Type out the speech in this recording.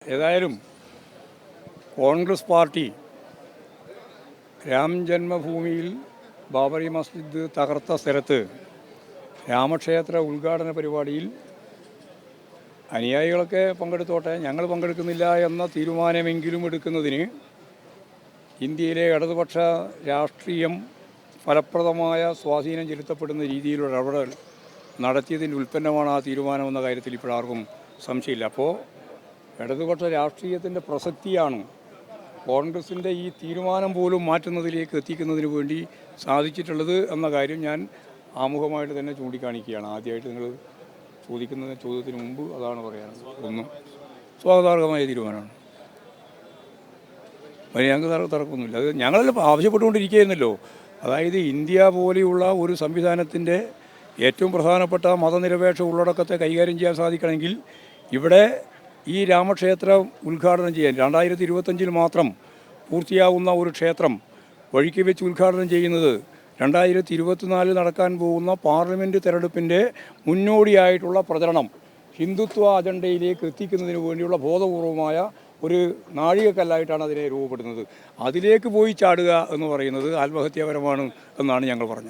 ഏതായാലും കോൺഗ്രസ് പാർട്ടി രാം ജന്മഭൂമിയിൽ ബാബറി മസ്ജിദ് തകർത്ത സ്ഥലത്ത് രാമക്ഷേത്ര ഉദ്ഘാടന പരിപാടിയിൽ അനുയായികളൊക്കെ പങ്കെടുത്തോട്ടെ, ഞങ്ങൾ പങ്കെടുക്കുന്നില്ല എന്ന തീരുമാനമെങ്കിലും എടുക്കുന്നതിന് ഇന്ത്യയിലെ ഇടതുപക്ഷ രാഷ്ട്രീയം ഫലപ്രദമായ സ്വാധീനം ചെലുത്തപ്പെടുന്ന രീതിയിലുള്ള ഇടപെടൽ നടത്തിയതിൻ്റെ ഉൽപ്പന്നമാണ് ആ തീരുമാനമെന്ന കാര്യത്തിൽ ഇപ്പോഴാർക്കും സംശയമില്ല. അപ്പോൾ ഇടതുപക്ഷ രാഷ്ട്രീയത്തിൻ്റെ പ്രസക്തിയാണ് കോൺഗ്രസിൻ്റെ ഈ തീരുമാനം പോലും മാറ്റുന്നതിലേക്ക് എത്തിക്കുന്നതിന് വേണ്ടി സാധിച്ചിട്ടുള്ളത് എന്ന കാര്യം ഞാൻ ആമുഖമായിട്ട് തന്നെ ചൂണ്ടിക്കാണിക്കുകയാണ്. ആദ്യമായിട്ട് നിങ്ങൾ ചോദിക്കുന്ന ചോദ്യത്തിന് മുമ്പ് അതാണ് പറയാനുള്ളത്. ഒന്നും സ്വാഗതാർഹമായ തീരുമാനമാണ്. ഞങ്ങൾക്ക് തർക്കമൊന്നുമില്ല. അത് ഞങ്ങളെല്ലാം ആവശ്യപ്പെട്ടുകൊണ്ടിരിക്കുകയായിരുന്നല്ലോ. അതായത് ഇന്ത്യ പോലെയുള്ള ഒരു സംവിധാനത്തിൻ്റെ ഏറ്റവും പ്രധാനപ്പെട്ട മതനിരപേക്ഷ ഉള്ളടക്കത്തെ കൈകാര്യം ചെയ്യാൻ സാധിക്കണമെങ്കിൽ ഇവിടെ ഈ രാമക്ഷേത്ര ഉദ്ഘാടനം ചെയ്യാൻ 2025 മാത്രം പൂർത്തിയാകുന്ന ഒരു ക്ഷേത്രം വഴിക്ക് വെച്ച് ഉദ്ഘാടനം ചെയ്യുന്നത് 2024 നടക്കാൻ പോകുന്ന പാർലമെൻറ്റ് തെരഞ്ഞെടുപ്പിൻ്റെ മുന്നോടിയായിട്ടുള്ള പ്രചരണം ഹിന്ദുത്വ അജണ്ടയിലേക്ക് എത്തിക്കുന്നതിന് വേണ്ടിയുള്ള ബോധപൂർവമായ ഒരു നാഴികക്കല്ലായിട്ടാണ് അതിനെ രൂപപ്പെടുന്നത്. അതിലേക്ക് പോയി ചാടുക എന്ന് പറയുന്നത് ആത്മഹത്യാപരമാണ് എന്നാണ് ഞങ്ങൾ പറഞ്ഞത്.